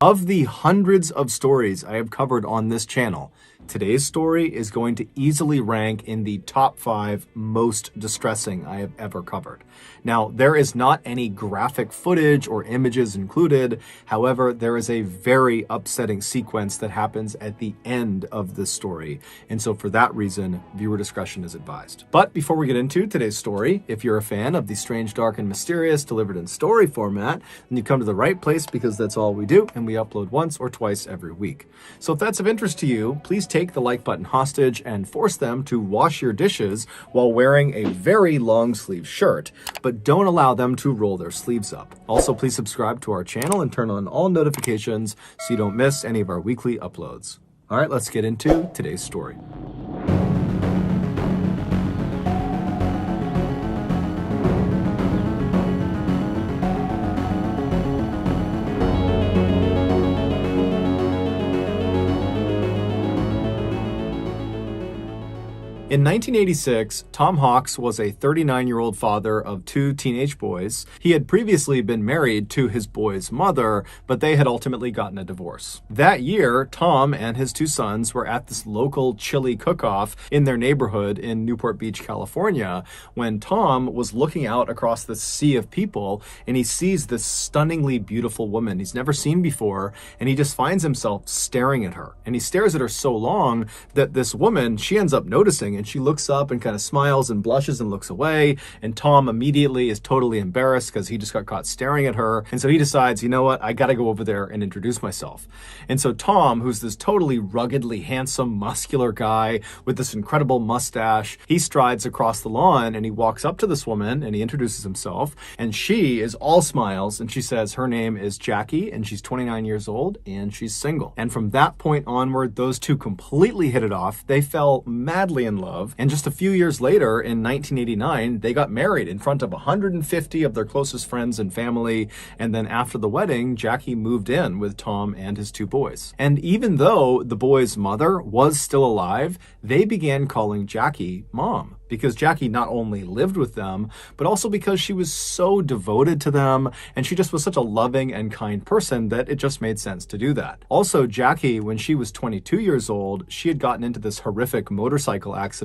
Of the hundreds of stories I have covered on this channel, today's story is going to easily rank in the top 5 most distressing I have ever covered. Now, there is not any graphic footage or images included. However, there is a very upsetting sequence that happens at the end of this story. And so for that reason, viewer discretion is advised. But before we get into today's story, if you're a fan of the strange, dark, and mysterious delivered in story format, then you come to the right place because that's all we do, and we upload once or twice every week. So if that's of interest to you, please take the like button hostage and force them to wash your dishes while wearing a very long sleeve shirt, but don't allow them to roll their sleeves up. Also, please subscribe to our channel and turn on all notifications so you don't miss any of our weekly uploads. All right, let's get into today's story. In 1986, Tom Hawks was a 39-year-old father of 2 teenage boys. He had previously been married to his boys' mother, but they had ultimately gotten a divorce. That year, Tom and his 2 sons were at this local chili cook-off in their neighborhood in Newport Beach, California, when Tom was looking out across the sea of people and he sees this stunningly beautiful woman he's never seen before, and he just finds himself staring at her. And he stares at her so long that this woman, she ends up noticing, and she looks up and kind of smiles and blushes and looks away. And Tom immediately is totally embarrassed because he just got caught staring at her. And so he decides, you know what, I got to go over there and introduce myself. And so Tom, who's this totally ruggedly handsome, muscular guy with this incredible mustache, he strides across the lawn and he walks up to this woman and he introduces himself. And she is all smiles and she says her name is Jackie and she's 29 years old and she's single. And from that point onward, those two completely hit it off. They fell madly in love. And just a few years later, in 1989, they got married in front of 150 of their closest friends and family. And then after the wedding, Jackie moved in with Tom and his 2 boys. And even though the boys' mother was still alive, they began calling Jackie Mom, because Jackie not only lived with them, but also because she was so devoted to them, and she just was such a loving and kind person that it just made sense to do that. Also, Jackie, when she was 22 years old, she had gotten into this horrific motorcycle accident,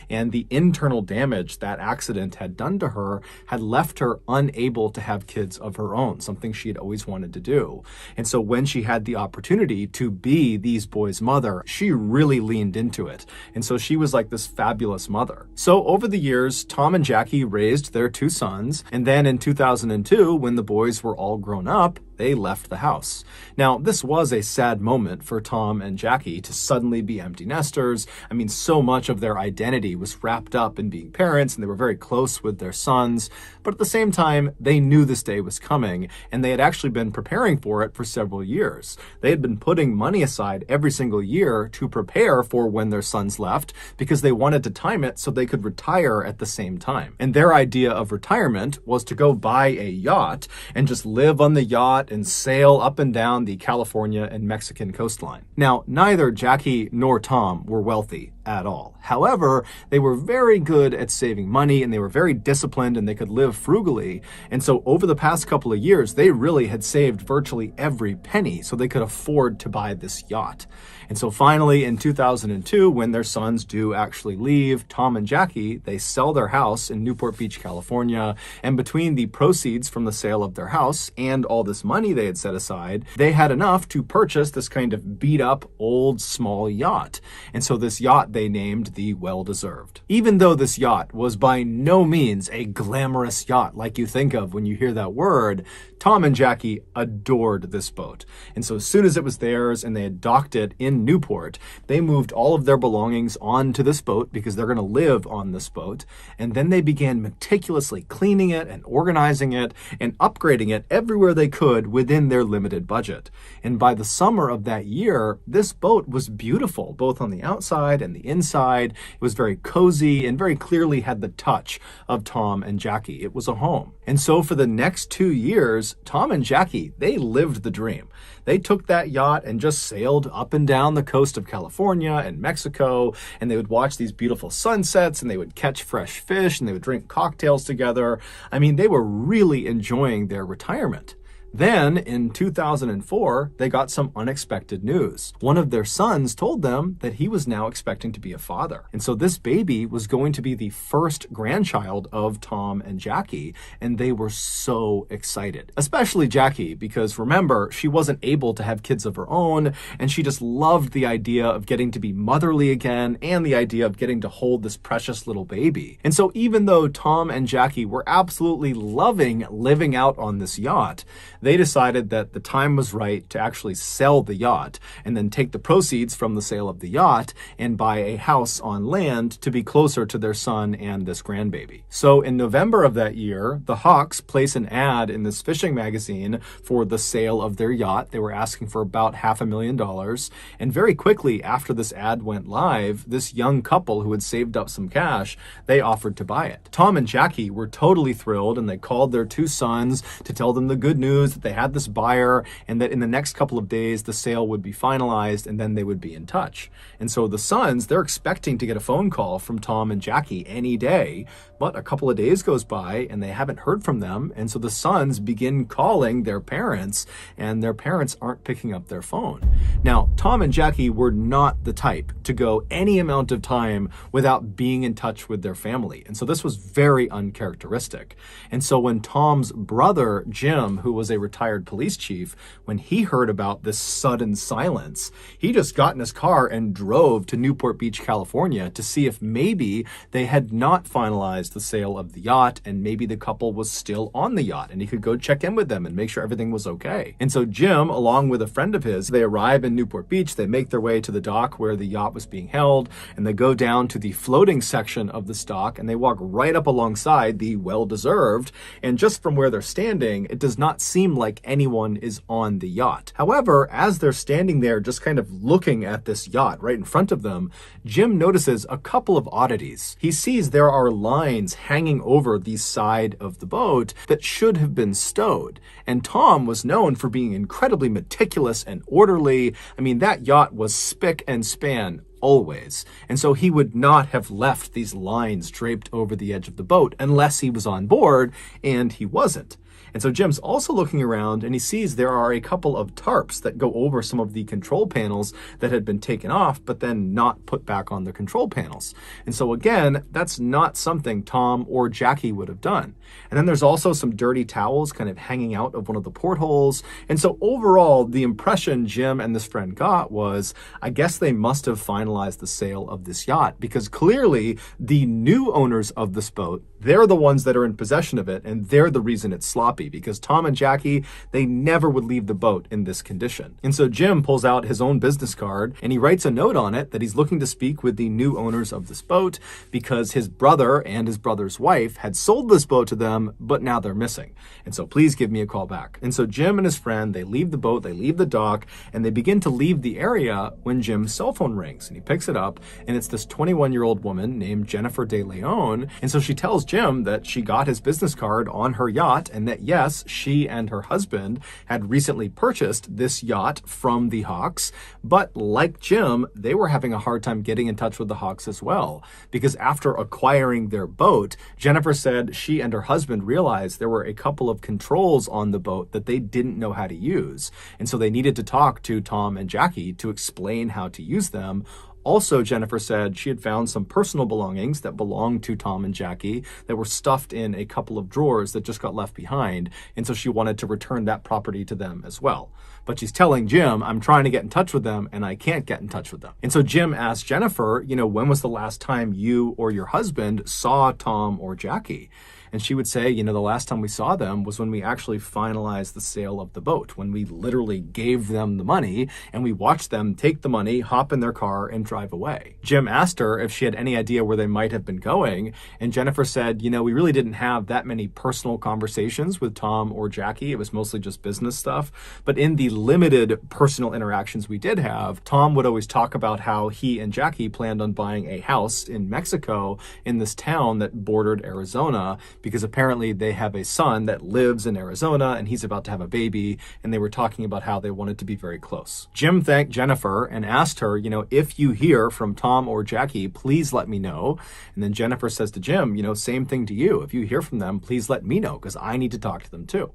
and the internal damage that accident had done to her had left her unable to have kids of her own, something she had always wanted to do. And so when she had the opportunity to be these boys' mother, she really leaned into it. And so she was like this fabulous mother. So over the years, Tom and Jackie raised their 2 sons, and then in 2002, when the boys were all grown up, they left the house. Now, this was a sad moment for Tom and Jackie to suddenly be empty nesters. I mean, so much of their identity was wrapped up in being parents, and they were very close with their sons. But at the same time, they knew this day was coming, and they had actually been preparing for it for several years. They had been putting money aside every single year to prepare for when their sons left, because they wanted to time it so they could retire at the same time. And their idea of retirement was to go buy a yacht and just live on the yacht and sail up and down the California and Mexican coastline. Now, neither Jackie nor Tom were wealthy at all. However, they were very good at saving money and they were very disciplined and they could live frugally. And so over the past couple of years, they really had saved virtually every penny so they could afford to buy this yacht. And so finally in 2002, when their sons do actually leave, Tom and Jackie, they sell their house in Newport Beach, California. And between the proceeds from the sale of their house and all this money they had set aside, they had enough to purchase this kind of beat up old small yacht. And so this yacht they named the Well-Deserved. Even though this yacht was by no means a glamorous yacht like you think of when you hear that word, Tom and Jackie adored this boat. And so as soon as it was theirs and they had docked it in Newport, they moved all of their belongings onto this boat because they're going to live on this boat. And then they began meticulously cleaning it and organizing it and upgrading it everywhere they could within their limited budget. And by the summer of that year, this boat was beautiful, both on the outside and the inside. It was very cozy and very clearly had the touch of Tom and Jackie. It was a home. And so for the next 2 years, Tom and Jackie, they lived the dream. They took that yacht and just sailed up and down the coast of California and Mexico, and they would watch these beautiful sunsets, and they would catch fresh fish, and they would drink cocktails together. I mean, they were really enjoying their retirement. Then, in 2004, they got some unexpected news. One of their sons told them that he was now expecting to be a father. And so this baby was going to be the first grandchild of Tom and Jackie, and they were so excited. Especially Jackie, because remember, she wasn't able to have kids of her own, and she just loved the idea of getting to be motherly again and the idea of getting to hold this precious little baby. And so even though Tom and Jackie were absolutely loving living out on this yacht, they decided that the time was right to actually sell the yacht and then take the proceeds from the sale of the yacht and buy a house on land to be closer to their son and this grandbaby. So in November of that year, the Hawks place an ad in this fishing magazine for the sale of their yacht. They were asking for about $500,000. And very quickly after this ad went live, this young couple who had saved up some cash, they offered to buy it. Tom and Jackie were totally thrilled, and they called their two sons to tell them the good news that they had this buyer and that in the next couple of days the sale would be finalized and then they would be in touch. And so the sons, they're expecting to get a phone call from Tom and Jackie any day, but a couple of days goes by and they haven't heard from them. And so the sons begin calling their parents, and their parents aren't picking up their phone. Now, Tom and Jackie were not the type to go any amount of time without being in touch with their family. And so this was very uncharacteristic. And so when Tom's brother, Jim, who was a retired police chief, when he heard about this sudden silence, he just got in his car and drove to Newport Beach, California to see if maybe they had not finalized the sale of the yacht and maybe the couple was still on the yacht and he could go check in with them and make sure everything was okay. And so Jim, along with a friend of his, they arrive in Newport Beach, they make their way to the dock where the yacht was being held, and they go down to the floating section of the dock and they walk right up alongside the well-deserved, and just from where they're standing, it does not seem like anyone is on the yacht. However, as they're standing there just kind of looking at this yacht right in front of them, Jim notices a couple of oddities. He sees there are lines hanging over the side of the boat that should have been stowed. And Tom was known for being incredibly meticulous and orderly. I mean, that yacht was spick and span always. And so he would not have left these lines draped over the edge of the boat unless he was on board, and he wasn't. And so Jim's also looking around and he sees there are a couple of tarps that go over some of the control panels that had been taken off, but then not put back on the control panels. And so again, that's not something Tom or Jackie would have done. And then there's also some dirty towels kind of hanging out of one of the portholes. And so overall, the impression Jim and this friend got was, I guess they must have finalized the sale of this yacht, because clearly the new owners of this boat, they're the ones that are in possession of it, and they're the reason it's sloppy, because Tom and Jackie, they never would leave the boat in this condition. And so Jim pulls out his own business card and he writes a note on it that he's looking to speak with the new owners of this boat because his brother and his brother's wife had sold this boat to them, but now they're missing. And so please give me a call back. And so Jim and his friend, they leave the boat, they leave the dock, and they begin to leave the area when Jim's cell phone rings. And he picks it up, and it's this 21-year-old woman named Jennifer De Leon. And so she tells Jim that she got his business card on her yacht, and that yes, she and her husband had recently purchased this yacht from the Hawks, but like Jim, they were having a hard time getting in touch with the Hawks as well, because after acquiring their boat, Jennifer said she and her husband realized there were a couple of controls on the boat that they didn't know how to use, and so they needed to talk to Tom and Jackie to explain how to use them. Also, Jennifer said she had found some personal belongings that belonged to Tom and Jackie that were stuffed in a couple of drawers that just got left behind, and so she wanted to return that property to them as well. But she's telling Jim, I'm trying to get in touch with them and I can't get in touch with them. And so Jim asked Jennifer, when was the last time you or your husband saw Tom or Jackie? And she would say, the last time we saw them was when we actually finalized the sale of the boat, when we literally gave them the money and we watched them take the money, hop in their car, and drive away. Jim asked her if she had any idea where they might have been going. And Jennifer said, we really didn't have that many personal conversations with Tom or Jackie. It was mostly just business stuff. But in the limited personal interactions we did have, Tom would always talk about how he and Jackie planned on buying a house in Mexico in this town that bordered Arizona, because apparently they have a son that lives in Arizona and he's about to have a baby, and they were talking about how they wanted to be very close. Jim thanked Jennifer and asked her, if you hear from Tom or Jackie, please let me know. And then Jennifer says to Jim, same thing to you. If you hear from them, please let me know, because I need to talk to them too.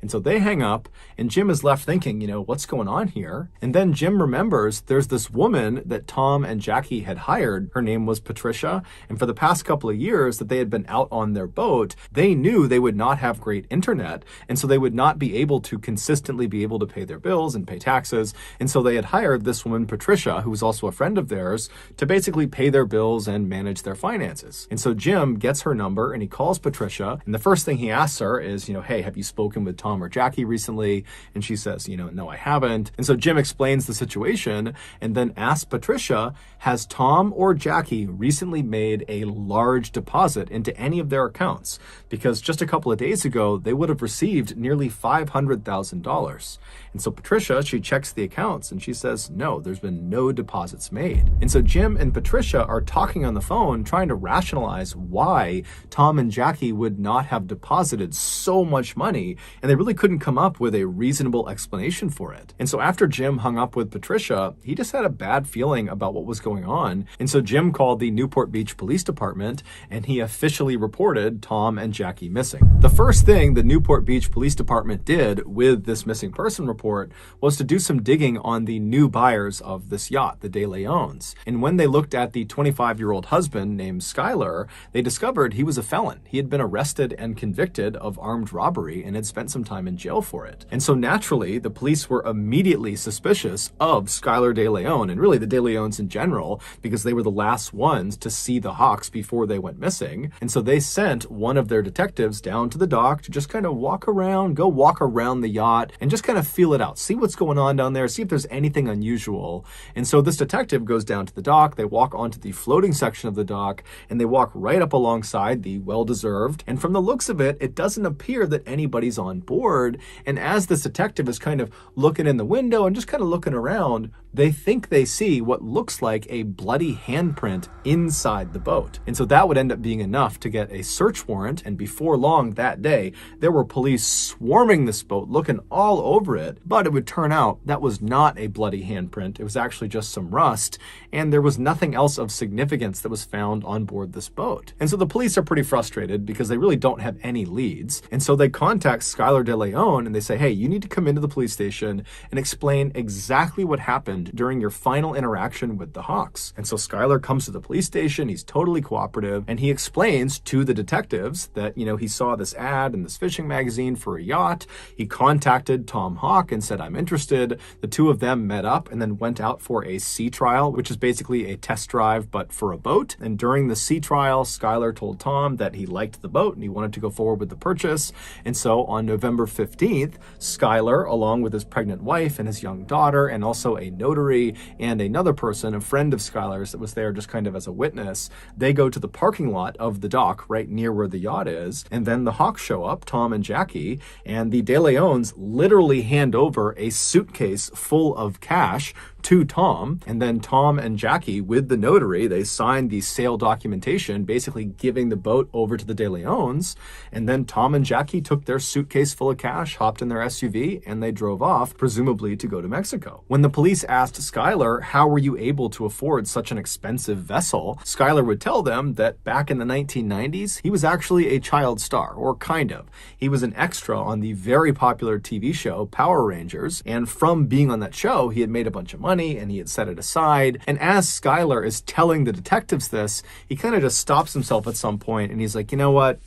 And so they hang up, and Jim is left thinking, what's going on here? And then Jim remembers there's this woman that Tom and Jackie had hired. Her name was Patricia. And for the past couple of years that they had been out on their boat, they knew they would not have great internet. And so they would not be able to consistently be able to pay their bills and pay taxes. And so they had hired this woman, Patricia, who was also a friend of theirs, to basically pay their bills and manage their finances. And so Jim gets her number and he calls Patricia. And the first thing he asks her is, hey, have you spoken with Tom or Jackie recently? And she says, no, I haven't. And so Jim explains the situation and then asks Patricia, has Tom or Jackie recently made a large deposit into any of their accounts? Because just a couple of days ago, they would have received nearly $500,000. And so Patricia, she checks the accounts and she says, no, there's been no deposits made. And so Jim and Patricia are talking on the phone, trying to rationalize why Tom and Jackie would not have deposited so much money. And they really couldn't come up with a reasonable explanation for it. And so after Jim hung up with Patricia, he just had a bad feeling about what was going on. And so Jim called the Newport Beach Police Department and he officially reported Tom and Jackie missing. The first thing the Newport Beach Police Department did with this missing person report was to do some digging on the new buyers of this yacht, the De Leons. And when they looked at the 25-year-old husband named Skyler, they discovered he was a felon. He had been arrested and convicted of armed robbery and had spent some time in jail for it. And so naturally, the police were immediately suspicious of Skyler De Leon and really the De Leons in general, because they were the last ones to see the Hawks before they went missing. And so they sent one of their detectives down to the dock to just kind of walk around the yacht and just kind of feel it out, see what's going on down there, see if there's anything unusual. And so this detective goes down to the dock, they walk onto the floating section of the dock, and they walk right up alongside the well-deserved. And from the looks of it, it doesn't appear that anybody's on board. And as this detective is kind of looking in the window and just kind of looking around, they think they see what looks like a bloody handprint inside the boat. And so that would end up being enough to get a search warrant. And before long that day, there were police swarming this boat, looking all over it. But it would turn out that was not a bloody handprint. It was actually just some rust. And there was nothing else of significance that was found on board this boat. And so the police are pretty frustrated because they really don't have any leads. And so they contact Skyler De Leon and they say, hey, you need to come into the police station and explain exactly what happened during your final interaction with the Hawks. And so Skyler comes to the police station, he's totally cooperative, and he explains to the detectives that, he saw this ad in this fishing magazine for a yacht. He contacted Tom Hawk and said, I'm interested. The two of them met up and then went out for a sea trial, which is basically a test drive, but for a boat. And during the sea trial, Skyler told Tom that he liked the boat and he wanted to go forward with the purchase. And so on November 15th, Skyler, along with his pregnant wife and his young daughter, and also a notary and another person, a friend of Skyler's that was there just kind of as a witness, they go to the parking lot of the dock right near where the yacht is. And then the Hawks show up, Tom and Jackie, and the De Leons literally hand over a suitcase full of cash to Tom, and then Tom and Jackie, with the notary, they signed the sale documentation, basically giving the boat over to the De Leons. And then Tom and Jackie took their suitcase full of cash, hopped in their SUV, and they drove off, presumably to go to Mexico. When the police asked Skyler, how were you able to afford such an expensive vessel? Skyler would tell them that back in the 1990s, he was actually a child star, or kind of. He was an extra on the very popular TV show Power Rangers, and from being on that show, he had made a bunch of money and he had set it aside. And as Skyler is telling the detectives this, he kind of just stops himself at some point and he's like, you know what?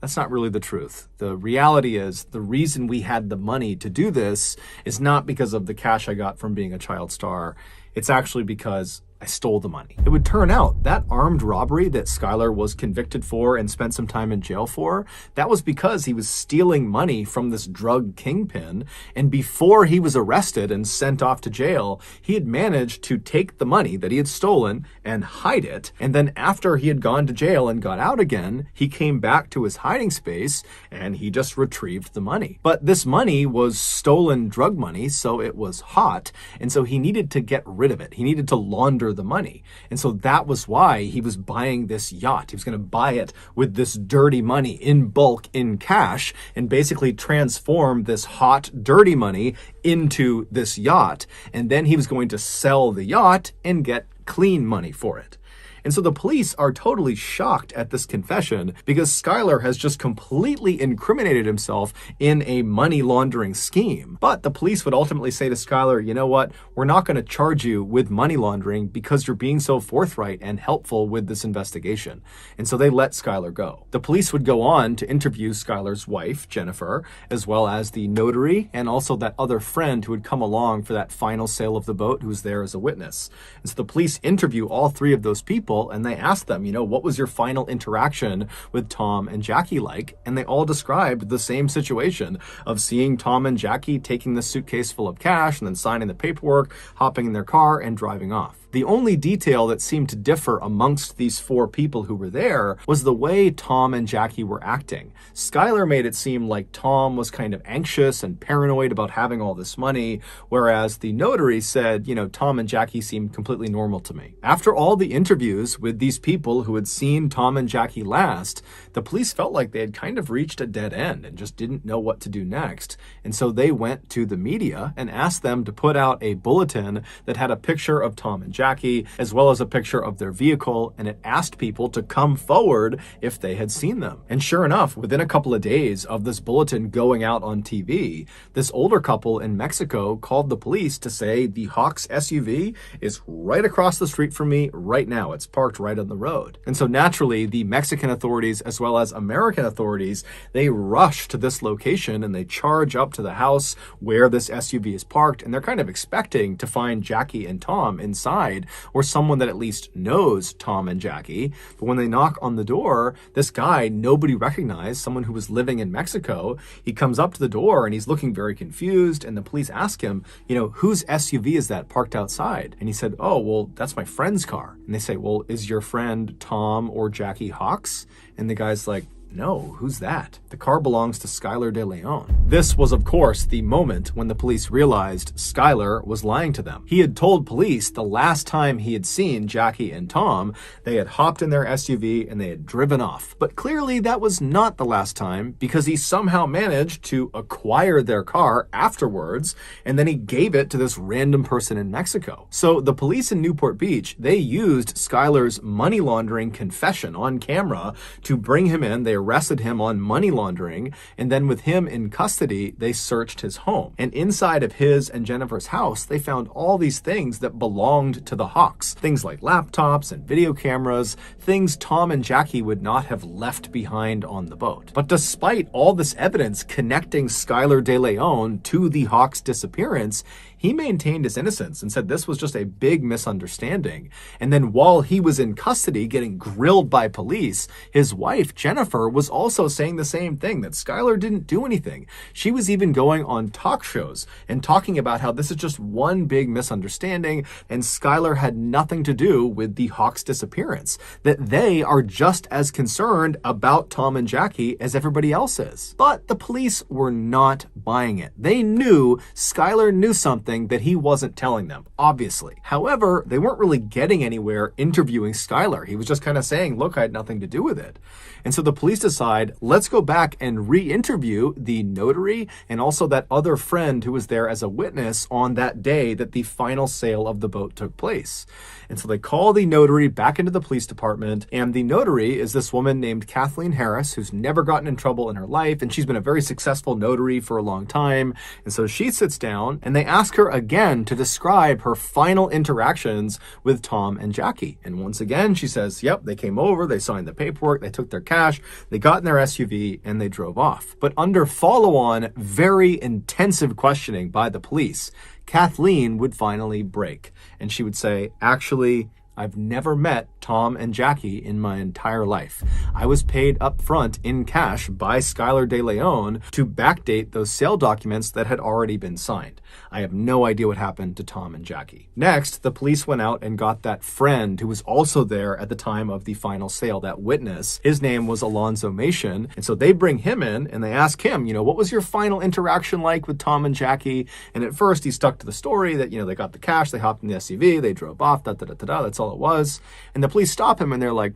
That's not really the truth. The reality is the reason we had the money to do this is not because of the cash I got from being a child star. It's actually because I stole the money. It would turn out that armed robbery that Skyler was convicted for and spent some time in jail for, that was because he was stealing money from this drug kingpin. And before he was arrested and sent off to jail, he had managed to take the money that he had stolen and hide it. And then after he had gone to jail and got out again, he came back to his hiding space and he just retrieved the money. But this money was stolen drug money, so it was hot. And so he needed to get rid of it. He needed to launder the money. And so that was why he was buying this yacht. He was going to buy it with this dirty money in bulk, in cash, and basically transform this hot, dirty money into this yacht. And then he was going to sell the yacht and get clean money for it. And so the police are totally shocked at this confession because Skylar has just completely incriminated himself in a money laundering scheme. But the police would ultimately say to Skylar, you know what, we're not going to charge you with money laundering because you're being so forthright and helpful with this investigation. And so they let Skylar go. The police would go on to interview Skylar's wife, Jennifer, as well as the notary and also that other friend who had come along for that final sale of the boat who was there as a witness. And so the police interview all three of those people and they ask them, you know, what was your final interaction with Tom and Jackie like? And they all described the same situation of seeing Tom and Jackie taking the suitcase full of cash and then signing the paperwork, hopping in their car and driving off. The only detail that seemed to differ amongst these four people who were there was the way Tom and Jackie were acting. Skylar made it seem like Tom was kind of anxious and paranoid about having all this money, whereas the notary said, you know, Tom and Jackie seemed completely normal to me. After all the interviews with these people who had seen Tom and Jackie last, the police felt like they had kind of reached a dead end and just didn't know what to do next. And so they went to the media and asked them to put out a bulletin that had a picture of Tom and Jackie, as well as a picture of their vehicle, and it asked people to come forward if they had seen them. And sure enough, within a couple of days of this bulletin going out on TV, this older couple in Mexico called the police to say the Hawks SUV is right across the street from me right now. It's parked right on the road. And so naturally, the Mexican authorities, as well as American authorities, they rush to this location and they charge up to the house where this SUV is parked, and they're kind of expecting to find Jackie and Tom inside, or someone that at least knows Tom and Jackie. But when they knock on the door, this guy nobody recognized, someone who was living in Mexico, he comes up to the door and he's looking very confused, and the police ask him, you know, whose SUV is that parked outside? And he said, oh, well, that's my friend's car. And they say, well, is your friend Tom or Jackie Hawks? And the guy's like, no, who's that? The car belongs to Skylar De Leon. This was, of course, the moment when the police realized Skylar was lying to them. He had told police the last time he had seen Jackie and Tom, they had hopped in their SUV and they had driven off. But clearly that was not the last time, because he somehow managed to acquire their car afterwards, and then he gave it to this random person in Mexico. So the police in Newport Beach, they used Skylar's money laundering confession on camera to bring him in. They arrested him on money laundering, and then with him in custody, they searched his home. And inside of his and Jennifer's house, they found all these things that belonged to the Hawks. Things like laptops and video cameras, things Tom and Jackie would not have left behind on the boat. But despite all this evidence connecting Skylar De Leon to the Hawks' disappearance, he maintained his innocence and said this was just a big misunderstanding. And then while he was in custody getting grilled by police, his wife, Jennifer, was also saying the same thing, that Skylar didn't do anything. She was even going on talk shows and talking about how this is just one big misunderstanding and Skylar had nothing to do with the Hawks' disappearance, that they are just as concerned about Tom and Jackie as everybody else is. But the police were not buying it. They knew Skylar knew something that he wasn't telling them, obviously. However, they weren't really getting anywhere interviewing Skylar. He was just kind of saying, look, I had nothing to do with it. And so the police decide, let's go back and re-interview the notary and also that other friend who was there as a witness on that day that the final sale of the boat took place. And so they call the notary back into the police department, and the notary is this woman named Kathleen Harris, who's never gotten in trouble in her life, and she's been a very successful notary for a long time. And so she sits down and they ask her again to describe her final interactions with Tom and Jackie. And once again, she says, yep, they came over, they signed the paperwork, they took their cash, they got in their SUV, and they drove off. But under follow-on, very intensive questioning by the police, Kathleen would finally break. And she would say, actually, I've never met Tom and Jackie in my entire life. I was paid up front in cash by Skylar De Leon to backdate those sale documents that had already been signed. I have no idea what happened to Tom and Jackie. Next, the police went out and got that friend who was also there at the time of the final sale, that witness. His name was Alonzo Mason. And so they bring him in and they ask him, you know, what was your final interaction like with Tom and Jackie? And at first he stuck to the story that, you know, they got the cash, they hopped in the SUV, they drove off, that's all it was. And the police stop him and they're like,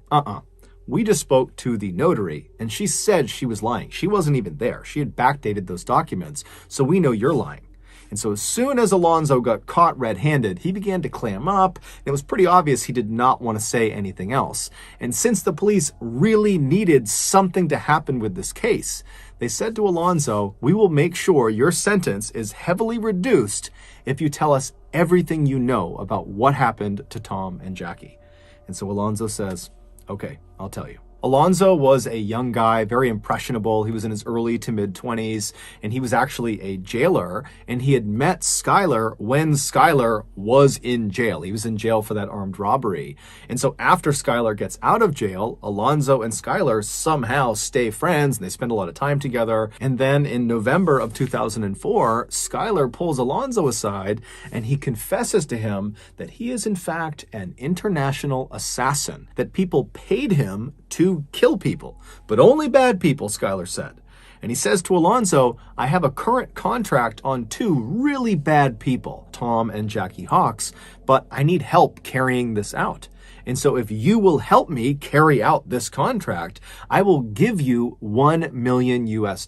we just spoke to the notary and she said she was lying. She wasn't even there. She had backdated those documents. So we know you're lying. And so as soon as Alonzo got caught red-handed, he began to clam up. It was pretty obvious he did not want to say anything else. And since the police really needed something to happen with this case, they said to Alonzo, "We will make sure your sentence is heavily reduced if you tell us everything you know about what happened to Tom and Jackie." And so Alonzo says, "Okay, I'll tell you." Alonzo was a young guy, very impressionable. He was in his early to mid-20s, and he was actually a jailer, and he had met Skylar when Skylar was in jail. He was in jail for that armed robbery. And so after Skylar gets out of jail, Alonzo and Skylar somehow stay friends, and they spend a lot of time together. And then in November of 2004, Skylar pulls Alonzo aside, and he confesses to him that he is in fact an international assassin, that people paid him to kill people, but only bad people, Skylar said. And he says to Alonzo, "I have a current contract on two really bad people, Tom and Jackie Hawks, but I need help carrying this out. And so if you will help me carry out this contract, I will give you $1 million US."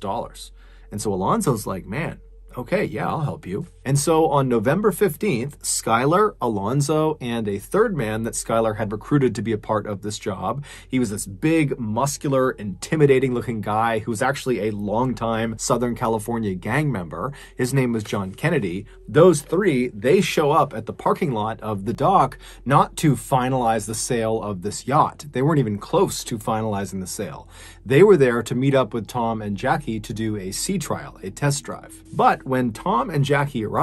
And so Alonzo's like, "Man, okay, yeah, I'll help you." And so on November 15th, Skylar, Alonzo, and a third man that Skylar had recruited to be a part of this job. He was this big, muscular, intimidating looking guy who was actually a longtime Southern California gang member. His name was John Kennedy. Those three, they show up at the parking lot of the dock not to finalize the sale of this yacht. They weren't even close to finalizing the sale. They were there to meet up with Tom and Jackie to do a sea trial, a test drive. But when Tom and Jackie arrive,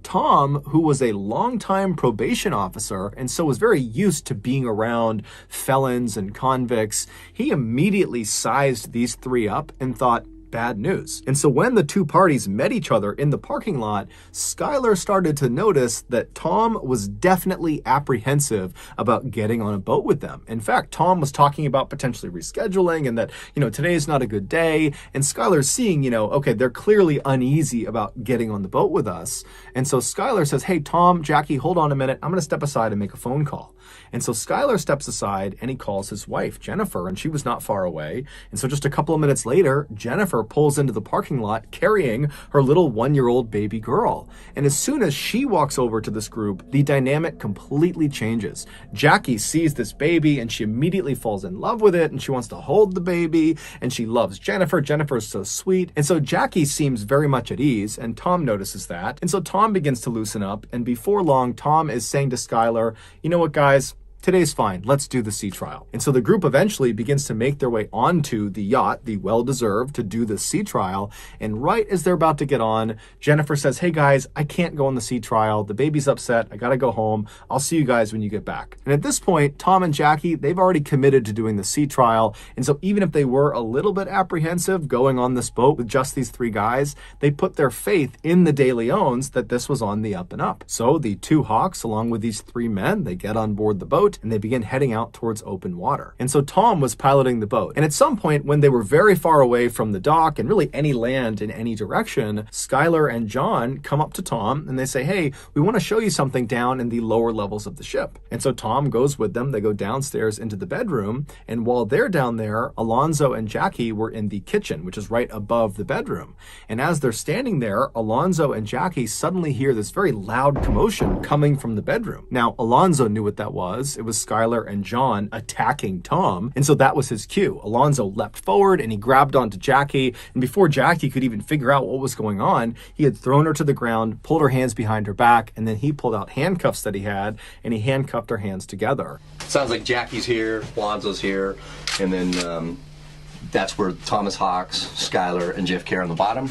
Tom, who was a longtime probation officer and so was very used to being around felons and convicts, he immediately sized these three up and thought, bad news. And so when the two parties met each other in the parking lot, Skylar started to notice that Tom was definitely apprehensive about getting on a boat with them. In fact, Tom was talking about potentially rescheduling and that, today's not a good day. And Skylar's seeing, okay, they're clearly uneasy about getting on the boat with us. And so Skylar says, "Hey, Tom, Jackie, hold on a minute. I'm going to step aside and make a phone call." And so Skylar steps aside and he calls his wife, Jennifer, and she was not far away. And so just a couple of minutes later, Jennifer pulls into the parking lot carrying her little 1-year-old baby girl. And as soon as she walks over to this group, the dynamic completely changes. Jackie sees this baby and she immediately falls in love with it and she wants to hold the baby and she loves Jennifer. Jennifer is so sweet. And so Jackie seems very much at ease and Tom notices that. And so Tom begins to loosen up, and before long, Tom is saying to Skylar, "You know what, guys? Today's fine. Let's do the sea trial." And so the group eventually begins to make their way onto the yacht, the well-deserved, to do the sea trial. And right as they're about to get on, Jennifer says, "Hey guys, I can't go on the sea trial. The baby's upset. I gotta go home. I'll see you guys when you get back." And at this point, Tom and Jackie, they've already committed to doing the sea trial. And so even if they were a little bit apprehensive going on this boat with just these three guys, they put their faith in the De Leons that this was on the up and up. So the two Hawks, along with these three men, they get on board the boat and they begin heading out towards open water. And so Tom was piloting the boat. And at some point when they were very far away from the dock and really any land in any direction, Skylar and John come up to Tom and they say, "Hey, we want to show you something down in the lower levels of the ship." And so Tom goes with them. They go downstairs into the bedroom. And while they're down there, Alonzo and Jackie were in the kitchen, which is right above the bedroom. And as they're standing there, Alonzo and Jackie suddenly hear this very loud commotion coming from the bedroom. Now, Alonzo knew what that was. It was Skylar and John attacking Tom. And so that was his cue. Alonzo leapt forward and he grabbed onto Jackie. And before Jackie could even figure out what was going on, he had thrown her to the ground, pulled her hands behind her back, and then he pulled out handcuffs that he had and he handcuffed her hands together. Sounds like Jackie's here, Alonzo's here, and then that's where Thomas Hawks, Skylar, and JFK are on the bottom.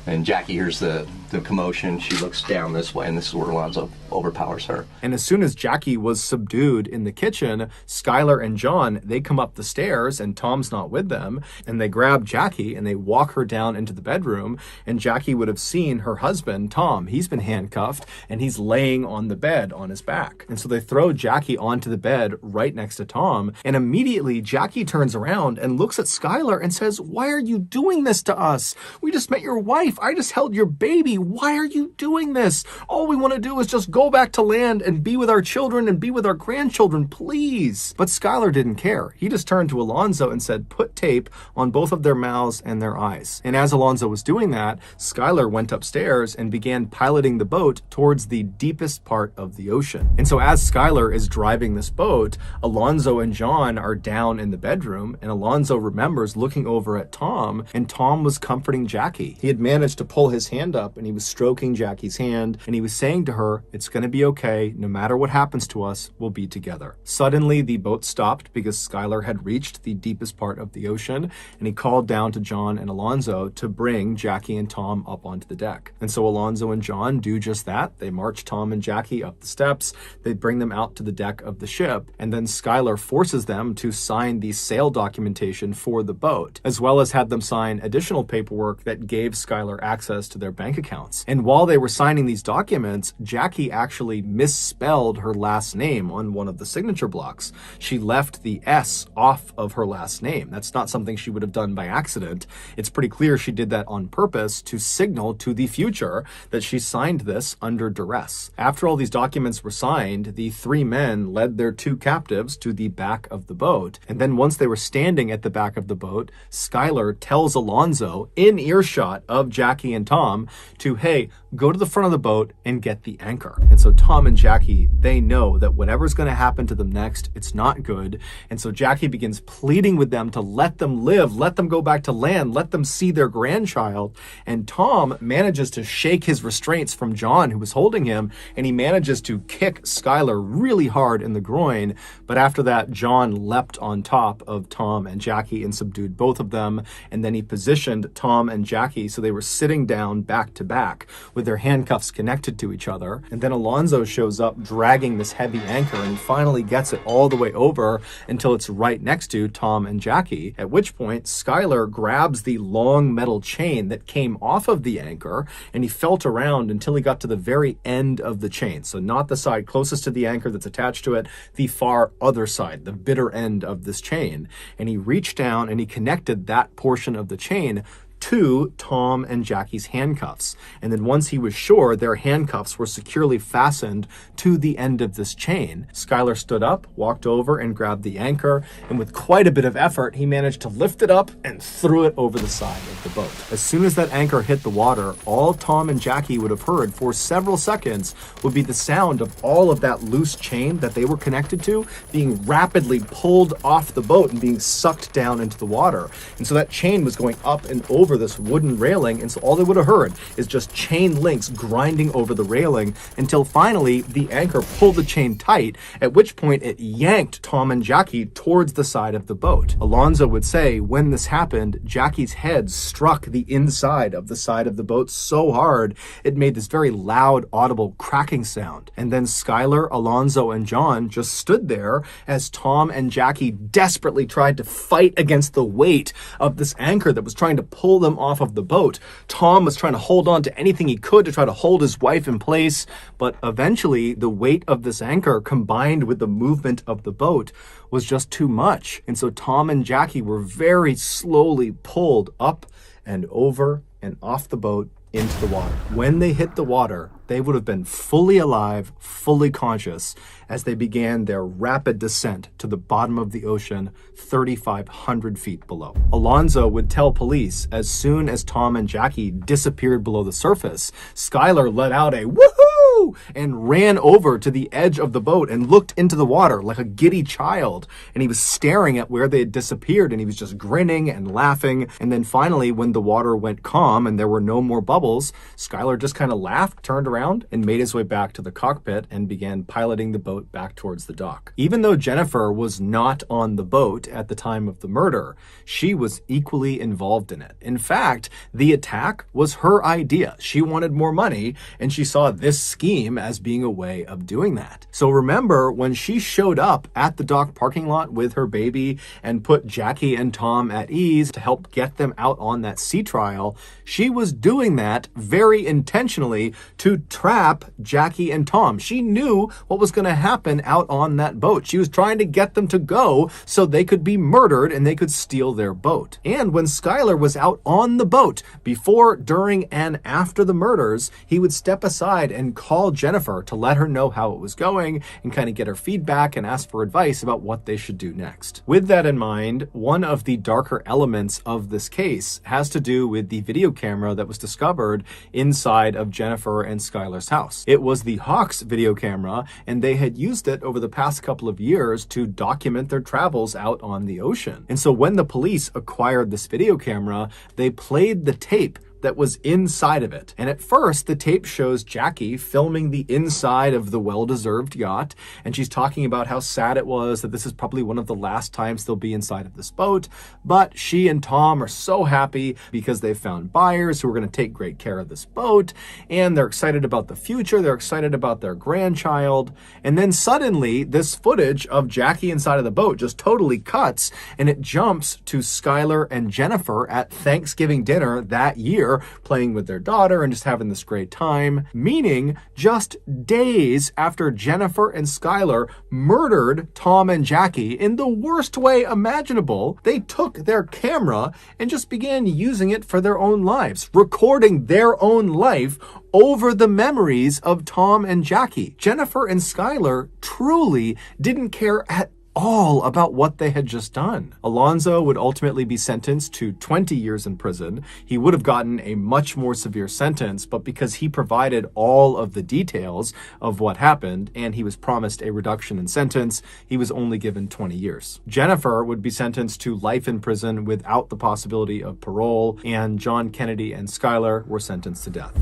And Jackie hears the commotion. She looks down this way, and this is where Alonzo overpowers her. And as soon as Jackie was subdued in the kitchen, Skylar and John, they come up the stairs, and Tom's not with them, and they grab Jackie, and they walk her down into the bedroom, and Jackie would have seen her husband, Tom. He's been handcuffed, and he's laying on the bed on his back. And so they throw Jackie onto the bed right next to Tom, and immediately Jackie turns around and looks at Skylar and says, "Why are you doing this to us? We just met your wife. I just held your baby. why are you doing this? All we want to do is just go back to land and be with our children and be with our grandchildren, please. But Skylar didn't care. He just turned to Alonzo and said, put tape on both of their mouths and their eyes. And as Alonzo was doing that, Skylar went upstairs and began piloting the boat towards the deepest part of the ocean. And so as Skylar is driving this boat, Alonzo and John are down in the bedroom, and Alonzo remembers looking over at Tom, and Tom was comforting Jackie. He had managed to pull his hand up, and he was stroking Jackie's hand, and he was saying to her, it's going to be okay. No matter what happens to us, we'll be together. Suddenly, the boat stopped because Skylar had reached the deepest part of the ocean, and he called down to John and Alonzo to bring Jackie and Tom up onto the deck. And so Alonzo and John do just that. They march Tom and Jackie up the steps. They bring them out to the deck of the ship, and then Skylar forces them to sign the sale documentation for the boat, as well as had them sign additional paperwork that gave Skylar access to their bank accounts. And while they were signing these documents, Jackie actually misspelled her last name on one of the signature blocks. She left the S off of her last name. That's not something she would have done by accident. It's pretty clear she did that on purpose to signal to the future that she signed this under duress. After all these documents were signed, the three men led their two captives to the back of the boat. And then once they were standing at the back of the boat, Skylar tells Alonzo, in earshot of Jackie and Tom, to, hey, go to the front of the boat and get the anchor. And so Tom and Jackie, they know that whatever's going to happen to them next, it's not good. And so Jackie begins pleading with them to let them live, let them go back to land, let them see their grandchild. And Tom manages to shake his restraints from John, who was holding him, and he manages to kick Skylar really hard in the groin. But after that, John leapt on top of Tom and Jackie and subdued both of them. And then he positioned Tom and Jackie so they were sitting down back to back with their handcuffs connected to each other. And then Alonzo shows up dragging this heavy anchor, and he finally gets it all the way over until it's right next to Tom and Jackie, at which point Skylar grabs the long metal chain that came off of the anchor, and he felt around until he got to the very end of the chain. So not the side closest to the anchor that's attached to it, the far other side, the bitter end of this chain. And he reached down and he connected that portion of the chain to Tom and Jackie's handcuffs. And then once he was sure their handcuffs were securely fastened to the end of this chain, Skylar stood up, walked over and grabbed the anchor, and with quite a bit of effort, he managed to lift it up and threw it over the side of the boat. As soon as that anchor hit the water, all Tom and Jackie would have heard for several seconds would be the sound of all of that loose chain that they were connected to being rapidly pulled off the boat and being sucked down into the water. And so that chain was going up and over this wooden railing, and so all they would have heard is just chain links grinding over the railing until finally the anchor pulled the chain tight, at which point it yanked Tom and Jackie towards the side of the boat. Alonzo would say when this happened, Jackie's head struck the inside of the side of the boat so hard it made this very loud, audible cracking sound. And then Skylar, Alonzo, and John just stood there as Tom and Jackie desperately tried to fight against the weight of this anchor that was trying to pull them off of the boat. Tom was trying to hold on to anything he could to try to hold his wife in place, but eventually the weight of this anchor combined with the movement of the boat was just too much. And so Tom and Jackie were very slowly pulled up and over and off the boat into the water. When they hit the water, they would have been fully alive, fully conscious, as they began their rapid descent to the bottom of the ocean, 3,500 feet below. Alonzo would tell police as soon as Tom and Jackie disappeared below the surface, Skylar let out a woohoo and ran over to the edge of the boat and looked into the water like a giddy child. And he was staring at where they had disappeared, and he was just grinning and laughing. And then finally, when the water went calm and there were no more bubbles, Skylar just kind of laughed, turned around, and made his way back to the cockpit and began piloting the boat back towards the dock. Even though Jennifer was not on the boat at the time of the murder, she was equally involved in it. In fact, the attack was her idea. She wanted more money, and she saw this scheme scheme as being a way of doing that. So remember when she showed up at the dock parking lot with her baby and put Jackie and Tom at ease to help get them out on that sea trial, she was doing that very intentionally to trap Jackie and Tom. She knew what was going to happen out on that boat. She was trying to get them to go so they could be murdered and they could steal their boat. And when Skylar was out on the boat before, during, and after the murders, he would step aside and call Jennifer to let her know how it was going and kind of get her feedback and ask for advice about what they should do next. With that in mind, one of the darker elements of this case has to do with the video camera that was discovered inside of Jennifer and Skylar's house. It was the Hawks video camera, and they had used it over the past couple of years to document their travels out on the ocean. And so when the police acquired this video camera, they played the tape that was inside of it. And at first, the tape shows Jackie filming the inside of the well-deserved yacht, and she's talking about how sad it was that this is probably one of the last times they'll be inside of this boat. But she and Tom are so happy because they've found buyers who are going to take great care of this boat, and they're excited about the future. They're excited about their grandchild. And then suddenly, this footage of Jackie inside of the boat just totally cuts, and it jumps to Skylar and Jennifer at Thanksgiving dinner that year, playing with their daughter and just having this great time, meaning just days after Jennifer and Skylar murdered Tom and Jackie in the worst way imaginable, they took their camera and just began using it for their own lives, recording their own life over the memories of Tom and Jackie. Jennifer and Skylar truly didn't care at all about what they had just done. Alonzo would ultimately be sentenced to 20 years in prison. He would have gotten a much more severe sentence, but because he provided all of the details of what happened and he was promised a reduction in sentence, he was only given 20 years. Jennifer would be sentenced to life in prison without the possibility of parole, and John Kennedy and Skylar were sentenced to death.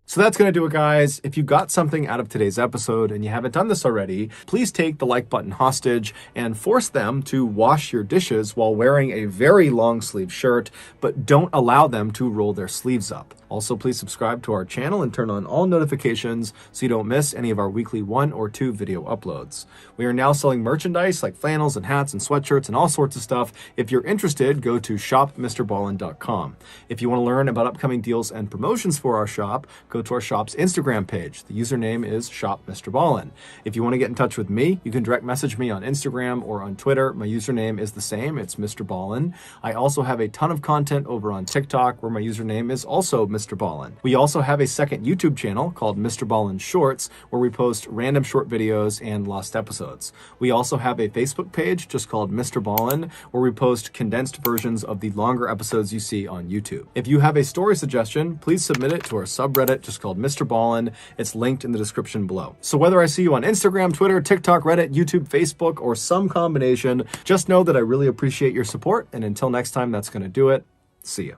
So that's going to do it, guys. If you got something out of today's episode and you haven't done this already, please take the like button hostage and force them to wash your dishes while wearing a very long sleeve shirt, but don't allow them to roll their sleeves up. Also, please subscribe to our channel and turn on all notifications so you don't miss any of our weekly 1 or 2 video uploads. We are now selling merchandise like flannels and hats and sweatshirts and all sorts of stuff. If you're interested, go to shopmrballin.com. If you want to learn about upcoming deals and promotions for our shop, go to our shop's Instagram page. The username is shopmrballin. If you want to get in touch with me, you can direct message me on Instagram or on Twitter. My username is the same. It's Mr. Ballin. I also have a ton of content over on TikTok where my username is also Mr. Ballin. We also have a second YouTube channel called Mr. Ballin Shorts where we post random short videos and lost episodes. We also have a Facebook page just called Mr. Ballin where we post condensed versions of the longer episodes you see on YouTube. If you have a story suggestion, please submit it to our subreddit just called Mr. Ballin. It's linked in the description below. So whether I see you on Instagram, Twitter, TikTok, Reddit, YouTube, Facebook, or some combination, just know that I really appreciate your support. And until next time, that's going to do it. See ya.